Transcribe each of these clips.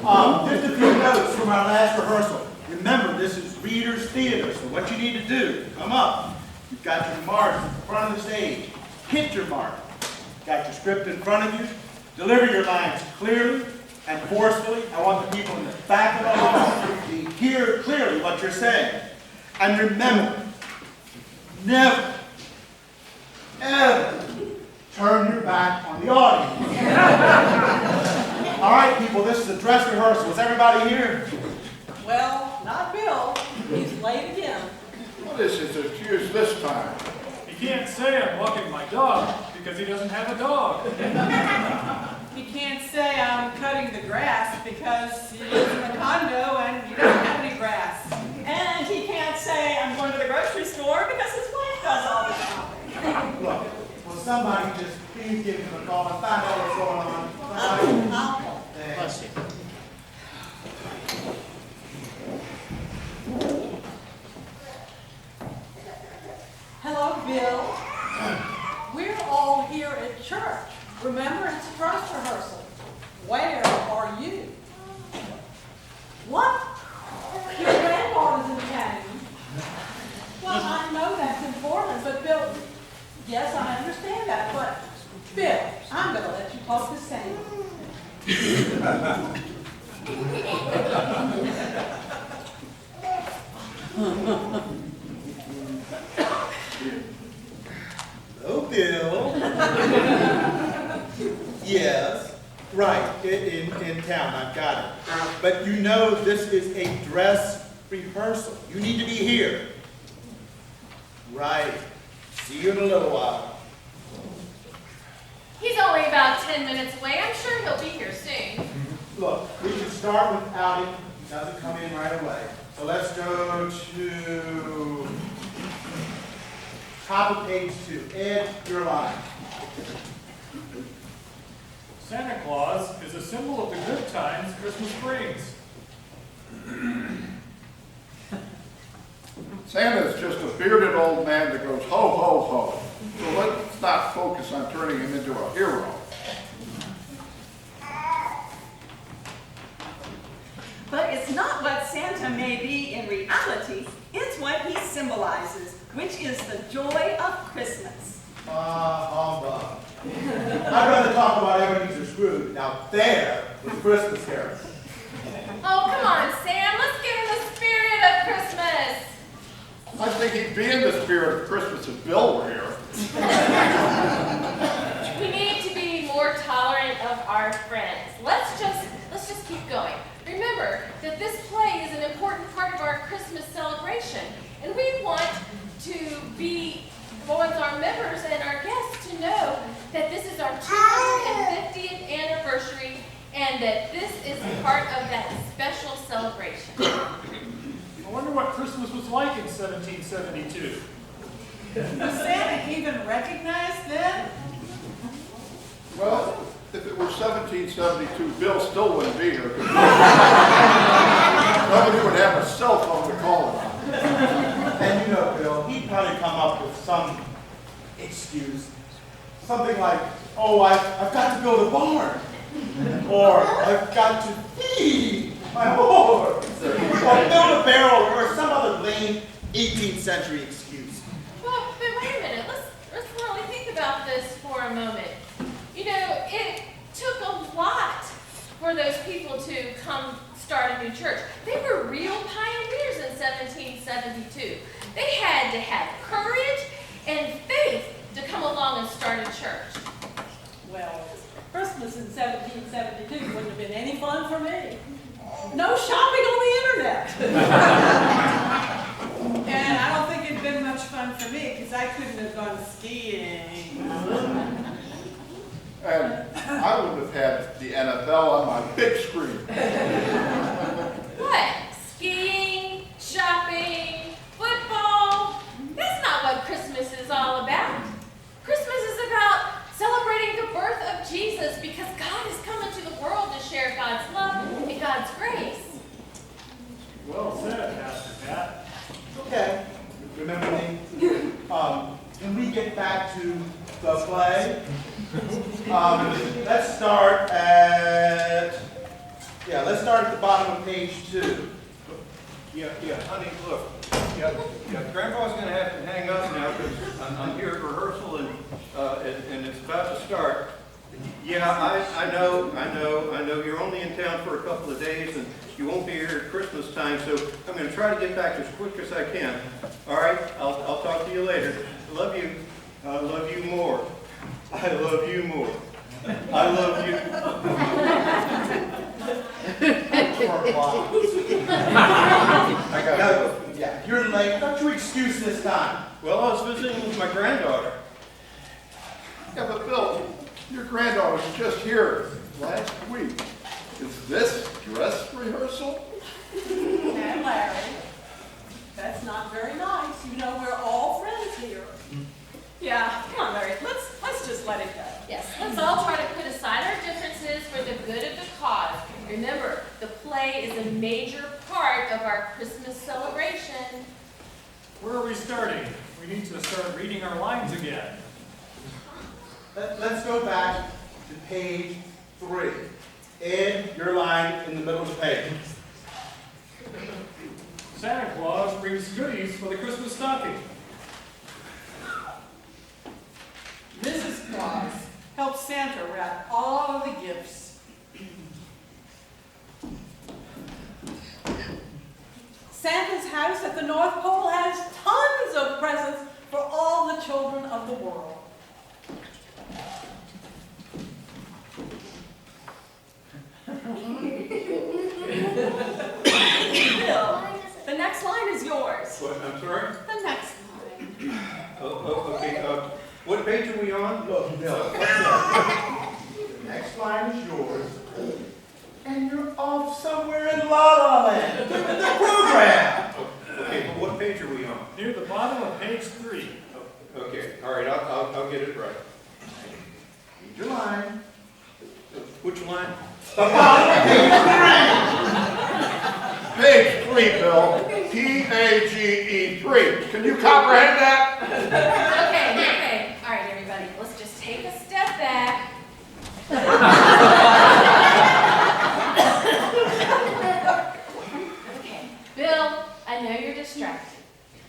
Just a few notes from our last rehearsal. Remember, this is reader's theater, so what you need to do, come up. You've got your marks at the front of the stage. Hit your mark. Got your script in front of you. Deliver your lines clearly and forcefully. I want the people in the back of the hall to hear clearly what you're saying. And remember, never, ever turn your back on the audience. All right, people, this is a dress rehearsal. Is everybody here? Well, not Bill. He's late again. What is his excuse this time? He can't say I'm walking my dog because he doesn't have a dog. He can't say I'm cutting the grass because he lives in a condo and he doesn't have any grass. And he can't say I'm going to the grocery store because his wife does all the shopping. Look, will somebody just please give him a call and find out what's going on? I'll Bless you. Hello, Bill. We're all here at church. Remember, it's dress rehearsal. Where are you? What? Your granddaughter's in town. Well, I know that's important, but Bill, yes, I understand that, but Bill, I'm going to let you talk to Sam. Hello, Bill. Yes, right, in town, I've got it. But you know this is a dress rehearsal. You need to be here. Right. See you in a little while. He's only about 10 minutes away. I'm sure he'll be here soon. Look, we can start without him. He doesn't come in right away. So let's go to top of page 2. Ed, your line. Santa Claus is a symbol of the good times Christmas brings. Santa's just a bearded old man that goes ho, ho, ho. So let's not focus on turning him into a hero. But it's not what Santa may be in reality, it's what he symbolizes, which is the joy of Christmas. Humbug. I'd rather talk about Ebenezer Scrooge. Now there was Christmas Carol. Oh, come on, Sam. Let's get in the spirit of Christmas. I think he'd be in the spirit of Christmas if Bill were here. We need to be more tolerant of our friends. Let's just keep going. Remember that this play is an important part of our Christmas celebration, and we want our members and our guests to know that this is our 250th anniversary and that this is part of that special celebration. I wonder what Christmas was like in 1772. Was Santa even recognized then? Well, if it were 1772, Bill still wouldn't be here. Nobody would have a cell phone to call him. And you know, Bill, he'd probably come up with some excuse. Something like, oh, I've got to build a barn. Or I've got to feed my horse. Or build a barrel or some other lame 18th century excuse. Well, but wait a minute. Let's really think about this for a moment. You know, it took a lot for those people to come start a new church. They were real pioneers in 1772. They had to have courage and faith to come along and start a church. Well, Christmas in 1772 wouldn't have been any fun for me. No shopping on the internet. And I don't think it'd been much fun for me because I couldn't have gone skiing. And I would have had the NFL on my big screen. What? Skiing, shopping, football? That's not what Christmas is all about. Christmas is about celebrating the birth of Jesus because God has come into the world to share God's love and God's grace. Well said, Pastor Pat. Okay, remember me? Can we get back to the play? Let's start page 2. Yeah, honey, look, yeah, Grandpa's gonna have to hang up now because I'm here at rehearsal and it's about to start. Yeah, I know, you're only in town for a couple of days and you won't be here at Christmas time, so I'm gonna try to get back as quick as I can. All right, I'll talk to you later. Love you. I love you more. I love you more. I love you. I got go. Yeah, you're late. What's your excuse this time? Well, I was visiting with my granddaughter. Yeah, but Bill, your granddaughter was just here last week. Is this dress rehearsal? And Larry, that's not very nice. You know, we're all friends here. Yeah, come on, Larry, let's just let it go. Yes, let's all try to put aside our differences for the good of the cause. Remember, the play is a major part of our Christmas celebration. Where are we starting? We need to start reading our lines again. Let's go back to page 3. Ed, your line in the middle of the page. Santa Claus brings goodies for the Christmas stocking. Mrs. Claus helps Santa wrap all of the gifts. Santa's house at the North Pole has tons of presents for all the children of the world. Bill, the next line is yours. What, I'm sorry? The next line. Okay, what page are we on? Look, Bill, the next line is yours. And you're off somewhere in La La Land. The program. Okay, but what page are we on? Near the bottom of page 3. Okay, all right, I'll get it right. Read your line. Which line? Page 3, Bill. P-A-G-E 3. Can you comprehend that? Okay. All right, everybody, let's just take a step back. Okay, Bill, I know you're distracted,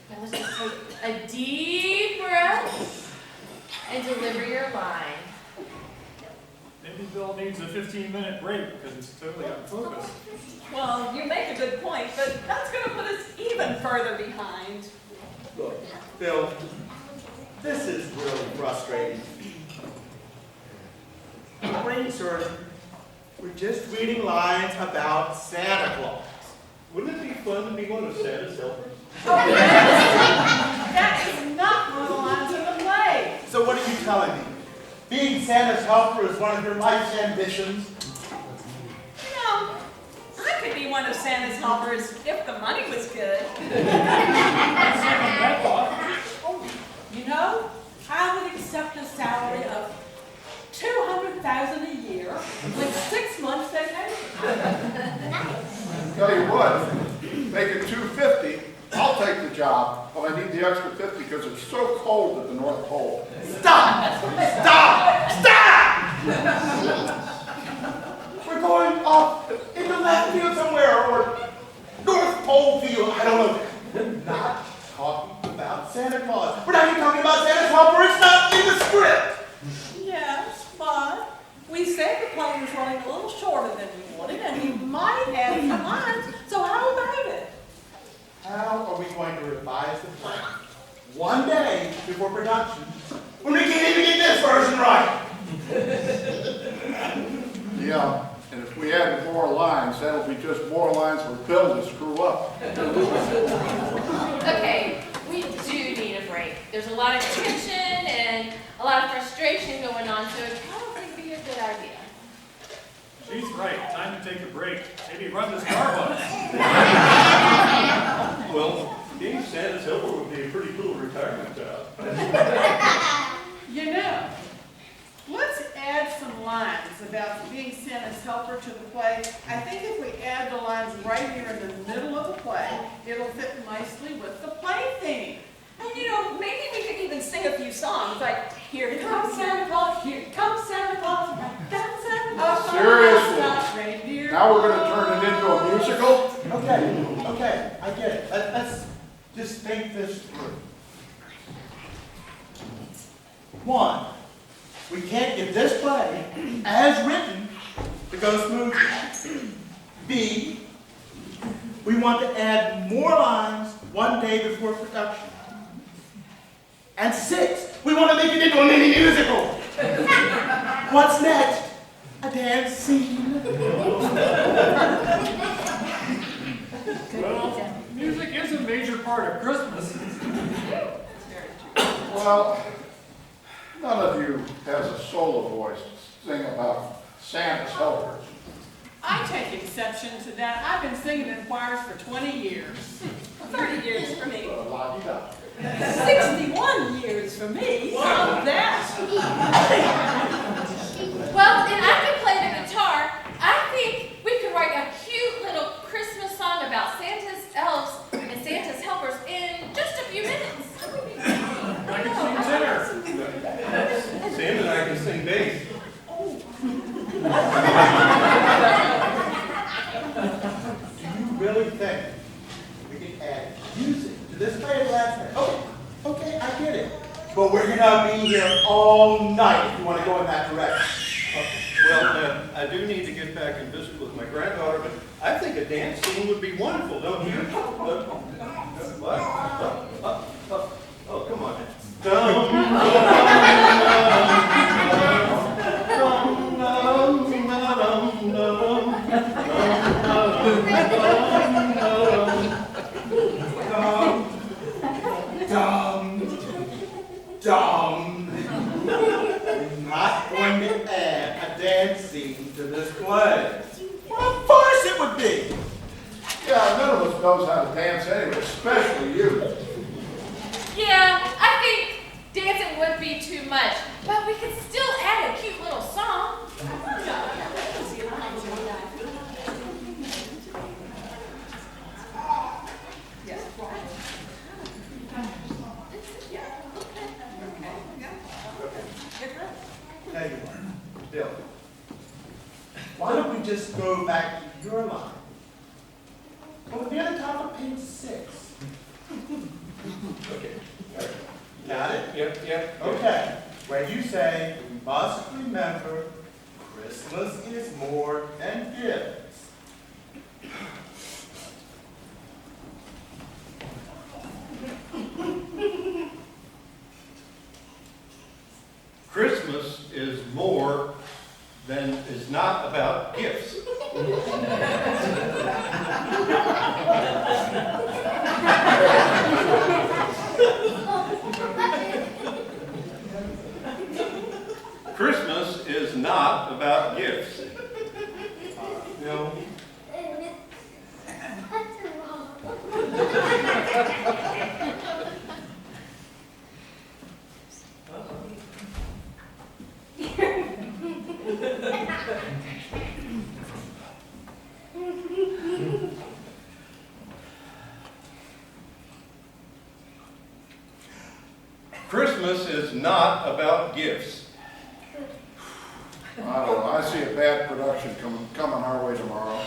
but let's just take a deep breath and deliver your line. Maybe Bill needs a 15-minute break because it's totally unfocused. Well, you make a good point, but that's going to put us even further behind. Look, Bill, this is really frustrating. Brainstorming. We're just reading lines about Santa Claus. Wouldn't it be fun to be one of Santa's helpers? That is not one of the lines in the play. So what are you telling me? Being Santa's helper is one of your life's ambitions? You know, I could be one of Santa's helpers if the money was good. You know, I would accept a salary of $200,000 a year with 6 months vacation. Tell you what, make it $250. I'll take the job, but I need the extra 50 because it's so cold at the North Pole. Stop! Stop! Stop! We're going off into left field somewhere, or North Pole field, I don't know. We're not talking about Santa Claus. We're not even talking about Santa's helper. It's not in the script. Yes, but we said the plane was running a little shorter than we wanted, and we might have some lines, so how about it? How are we going to revise the plan? One day before production, when we can't even get this version right. Yeah, and if we add more lines, that'll be just more lines for Bill to screw up. Okay, we do need a break. There's a lot of tension and a lot of frustration going on, so it probably would be a good idea. She's right. Time to take a break. Maybe run to Starbucks. Well, being Santa's helper would be a pretty cool retirement job. You know, let's add some lines about being Santa's helper to the play. I think if we add the lines right here in the middle of the play, it'll fit nicely with the play theme. And you know, maybe we could even sing a few songs, like Here Come Comes Santa Claus, here comes Santa Claus, right down Santa Claus. Seriously? Reindeer Now we're gonna turn it into a musical? Okay, I get it. Let's just think this through. One, we can't get this play, as written, to go smoothly. B, we want to add more lines one day before production. And 6, we want to make it into a mini musical. What's next? A dance scene. Well, music is a major part of Christmas. Well, none of you has a solo voice to sing about Santa's helpers. I take exception to that. I've been singing in choirs for 20 years. 30 years for me. La-di-da. 61 years for me. Wow, that. Well, and I can play the guitar. I think we could write a cute little Christmas song about Santa's elves and Santa's helpers in just a few minutes. I can sing tenor. Sam and I can sing bass. Do you really think we can add music to this play at last night? Okay, I get it. But we're gonna be here all night if you want to go in that direction. Well, I do need to get back and visit with my granddaughter, but I think a dance scene would be wonderful, don't you? What? Oh, come on. Dumb. We're not going to add a dance scene to this play. What a farce it would be. Yeah, none of us knows how to dance anyway, especially you. Yeah, I think dancing would be too much, but we could still add a cute little song. There you are. Bill. Why don't we just go back to your line? Well, it'll be on the top of page 6. Okay. Got it? Yep. Okay. Where you say, we must remember Christmas is more than gifts. Christmas is more than is not about gifts. Christmas is not about gifts. No. Christmas is not about gifts. I don't know, I see a bad production coming our way tomorrow.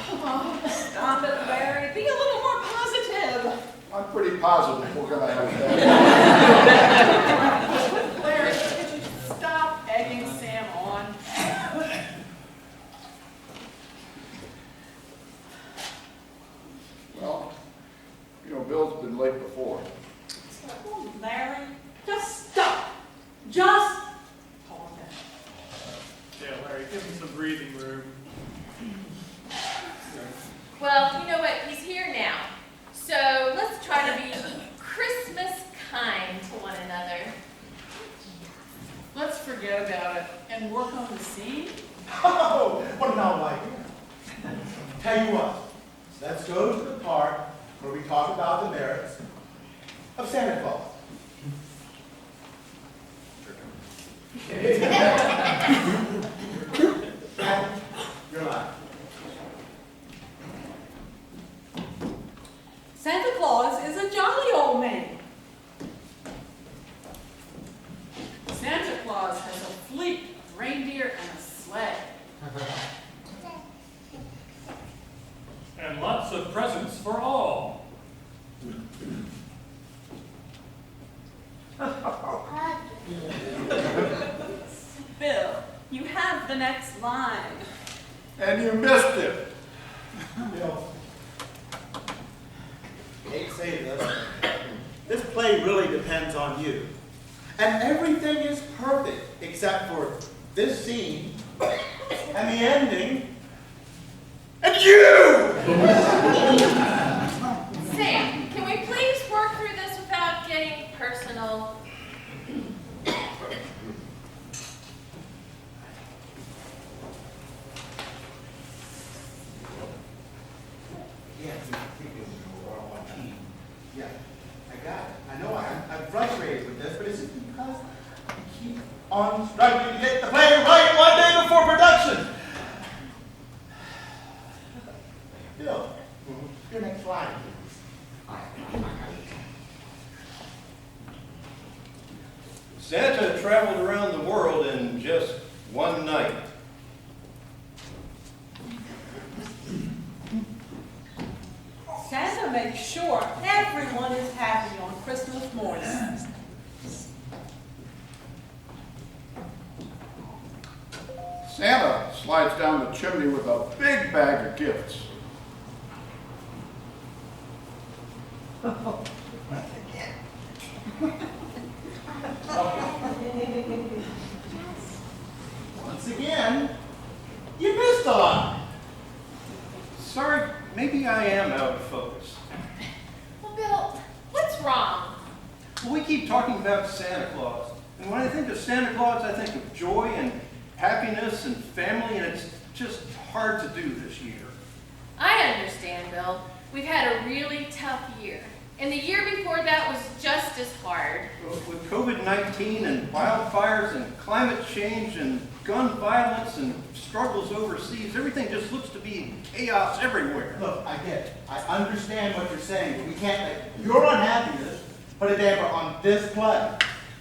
Stop it, Larry. Be a little more positive. I'm pretty positive we're gonna have that. Larry, could you stop egging Sam on? Well, you know, Bill's been late before. Larry, just stop. Just calm down. Yeah, Larry, give him some breathing room. Well, you know what? He's here now. So let's try to be Christmas kind to one another. Let's forget about it and work on the scene. Oh, what an idea. Tell you what, let's go to the part where we talk about the merits of Santa Claus. You're lying. Santa Claus is a jolly old man. Santa Claus has a fleet of reindeer and a sled. and you missed it. Bill, I hate to say this, this play really depends on you. And everything is perfect except for this scene and the ending and you! Sam, can we please work through this without getting personal? Yeah, we're all on team. Yeah, I got it. I know I'm frustrated with this, but is it because I keep on struggling to get the play right one day before production? Bill, your next line, please. Santa traveled around the world in just one night. Santa makes sure everyone is happy on Christmas morning. Santa slides down the chimney with a big bag of gifts. Once again, you missed a lot. Sorry, maybe I am out of focus. Well, Bill, what's wrong? Well, we keep talking about Santa Claus. And when I think of Santa Claus, I think of joy and happiness and family, and it's just hard to do this year. I understand, Bill. We've had a really tough year. And the year before that was just as hard. With COVID-19 and wildfires and climate change and gun violence and struggles overseas, everything just looks to be chaos everywhere. Look, I get it. I understand what you're saying, but we can't let your unhappiness put a damper on this play.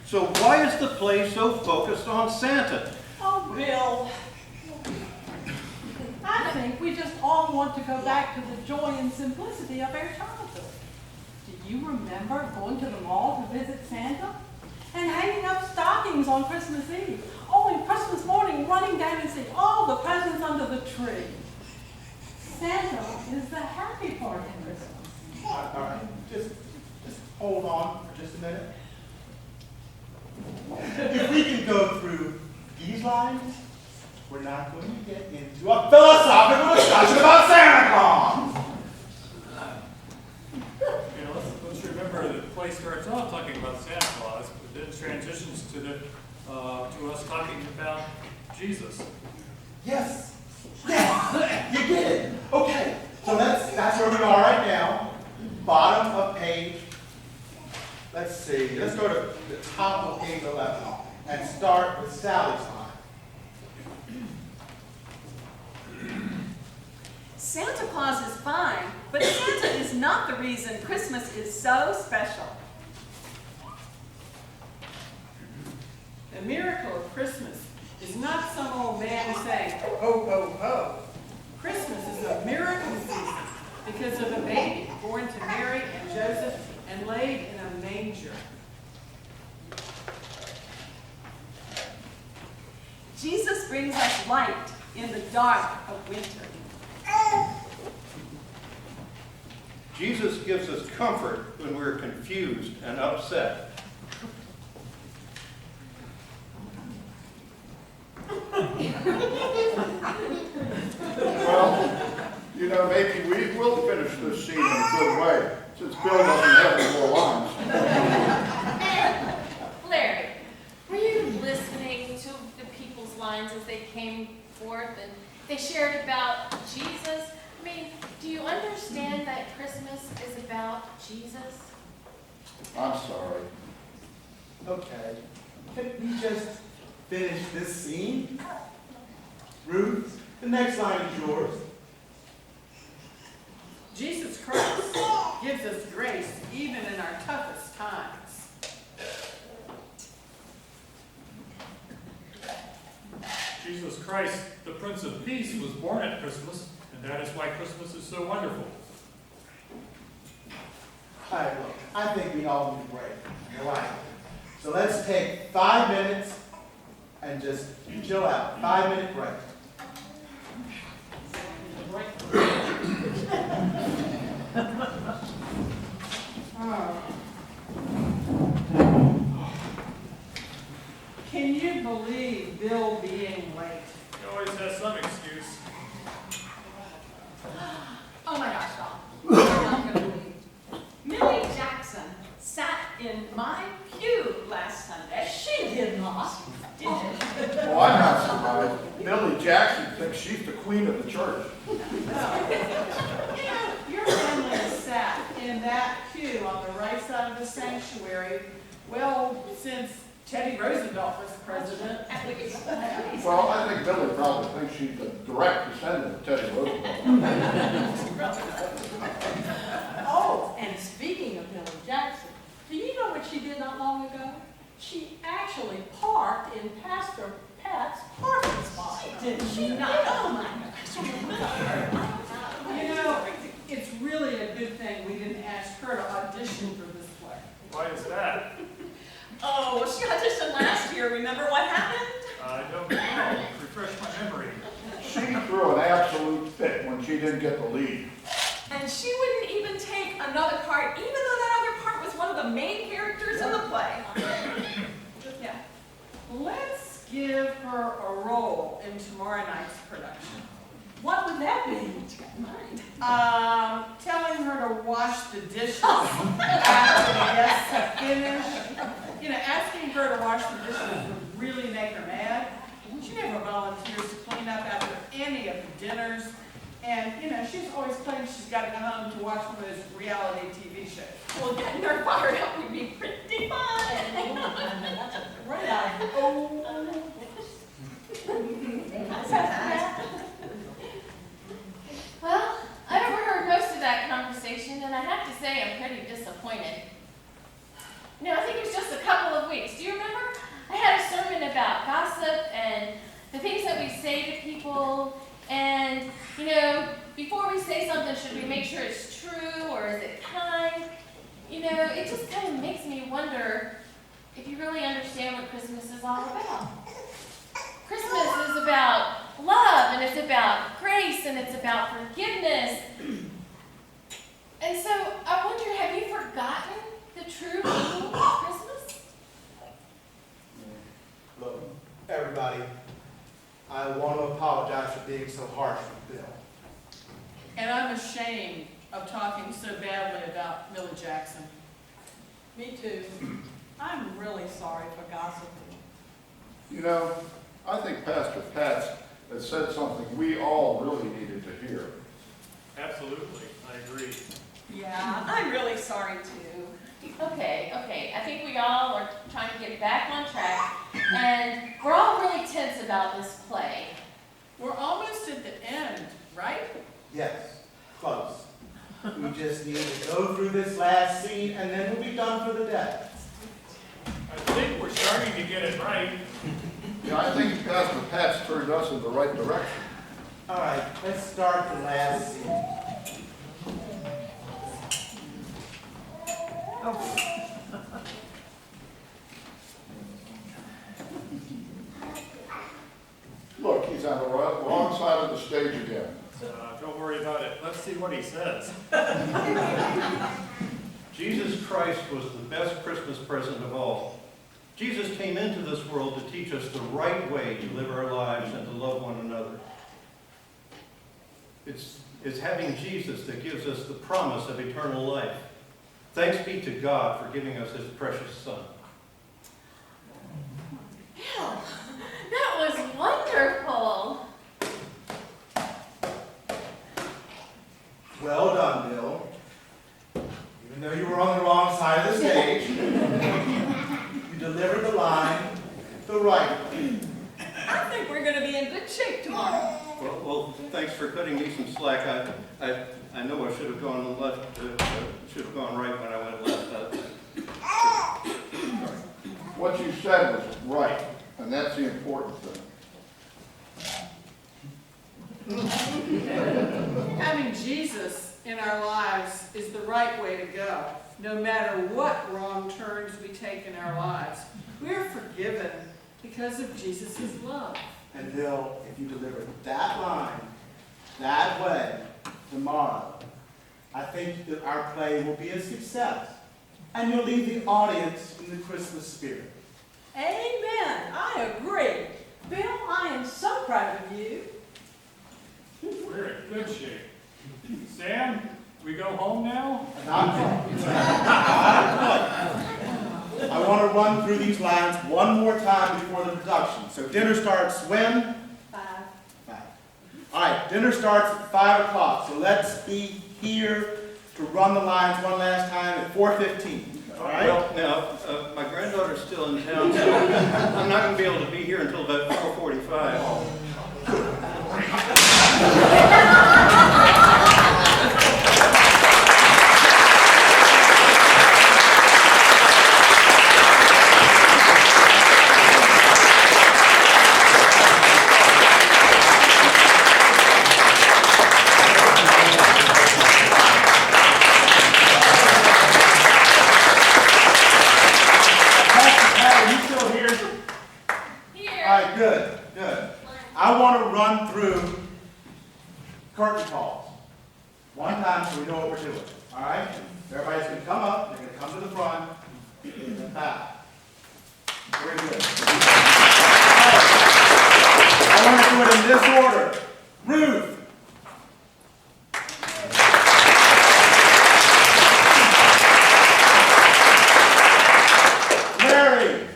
So why is the play so focused on Santa? Oh, Bill. I think we just all want to go back to the joy and simplicity of our childhood. Do you remember going to the mall to visit Santa? And hanging up stockings on Christmas Eve? Oh, and Christmas morning running down and seeing all the presents under the tree. Santa is the happy part of Christmas. All right, just hold on for just a minute. If we can go through these lines, we're not going to get into a philosophical discussion about Santa Claus. You know, let's remember the play starts off talking about Santa Claus, but then transitions to us talking about Jesus. Yes. Yes. You get it. Okay. So that's where we are right now. Bottom of page. Let's see. Let's go to the top of page 11 and start with Sally's line. Santa Claus is fine, but Santa is not the reason Christmas is so special. The miracle of Christmas is not some old man saying, ho, ho, ho. Christmas is a miracle season because of a baby born to Mary and Joseph and laid in a manger. Jesus brings us light in the dark of winter. Jesus gives us comfort when we're confused and upset. Well, you know, maybe we will finish this scene in a good way, since Bill doesn't have any more lines. Larry, were you listening to the people's lines as they came forth and they shared about Jesus? I mean, do you understand that Christmas is about Jesus? I'm sorry. Okay. Can we just finish this scene? Ruth, the next line is yours. Jesus Christ gives us grace even in our toughest times. Jesus Christ, the Prince of Peace, was born at Christmas, and that is why Christmas is so wonderful. All right, look, I think we all need a break. You're right. So let's take 5 minutes and just chill out. 5-minute break. church. Your family is sat in that pew on the right side of the sanctuary, well, since Teddy Roosevelt was president. Well, I think Billy probably thinks she's a direct descendant of Teddy Roosevelt. Oh, and speaking of Billy Jackson, do you know what she did not long ago? She actually parked in Pastor Pat's parking spot. Did she not? Oh my gosh. You know, it's really a good thing we didn't ask her to audition for this play. Why is that? Oh, well, she auditioned last year. Remember what happened? I don't know. Refresh my memory. She threw an absolute fit when she didn't get the lead. And she wouldn't even take another part, even though that other part was one of the main characters in the play. Yeah. Let's give her a role in tomorrow night's production. What would that be? Telling her to wash the dishes after the guests have finished. You know, asking her to wash the dishes would really make her mad. She never volunteers to clean up after any of the dinners. And, you know, she's always claimed she's got to go home to watch one of those reality TV shows. Well, getting her fired up would be pretty fun. That's a great idea. Well, I overheard most of that conversation, and I have to say I'm pretty disappointed. You know, I think it was just a couple of weeks. Do you remember? I had a sermon about gossip and the things that we say to people. And, you know, before we say something, should we make sure it's true or is it kind? You know, it just kind of makes me wonder if you really understand what Christmas is all about. Christmas is about love, and it's about grace, and it's about forgiveness. And so I wonder, have you forgotten the true meaning of Christmas? Look, everybody, I want to apologize for being so harsh with Bill. And I'm ashamed of talking so badly about Millie Jackson. Me too. I'm really sorry for gossiping. You know, I think Pastor Pat's has said something we all really needed to hear. Absolutely, I agree. Yeah, I'm really sorry too. Okay, I think we all are trying to get back on track, and we're all really tense about this play. We're almost at the end, right? Yes, close. We just need to go through this last scene and then we'll be done for the day. I think we're starting to get it right. Yeah, I think Pastor Pat's turned us in the right direction. All right, let's start the last scene. Look, he's on the wrong side of the stage again. Don't worry about it. Let's see what he says. Jesus Christ was the best Christmas present of all. Jesus came into this world to teach us the right way to live our lives and to love one another. It's having Jesus that gives us the promise of eternal life. Thanks be to God for giving us his precious Son. Bill, that was wonderful. Well done, Bill. Even though you were on the wrong side of the stage, you delivered the line the right way. I think we're going to be in good shape tomorrow. Well, thanks for cutting me some slack. I know I should have gone left, should have gone right when I went left. What you said was right, and that's the important thing. Having Jesus in our lives is the right way to go, no matter what wrong turns we take in our lives. We are forgiven because of Jesus' love. And Bill, if you deliver that line, that way, tomorrow, I think that our play will be a success. And you'll leave the audience in the Christmas spirit. Amen. I agree. Bill, I am so proud of you. We're in good shape. Sam, we go home now? Not quite. I want to run through these lines one more time before the production. So dinner starts when? 5. 5. All right, dinner starts at 5 o'clock, so let's be here to run the lines one last time at 4:15. All right? Well, now, my granddaughter's still in town, so I'm not gonna be able to be here until about 4:45. Pastor Pat, are you still here? Here. All right, good, good. I want to run through curtain calls one time so we know what we're doing. All right? Everybody's going to come up, they're going to come to the front, and then bow. Very good. I want to do it in this order. Ruth. Mary.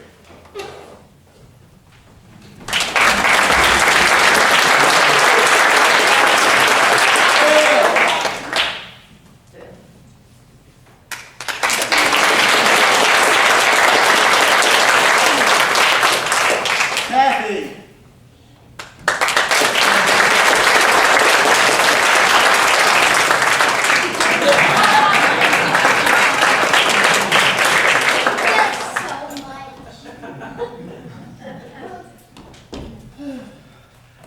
Kathy.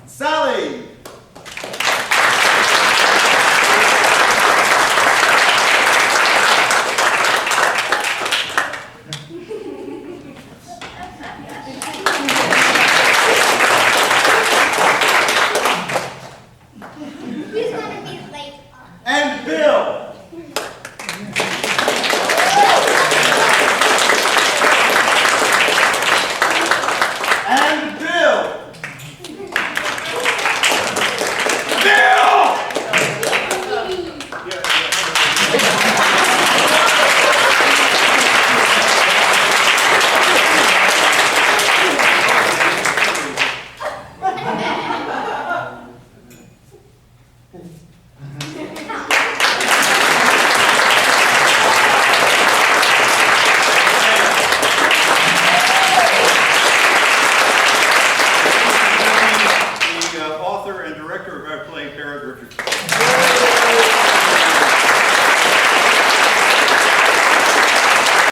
Sally. Who's gonna be late? And Bill.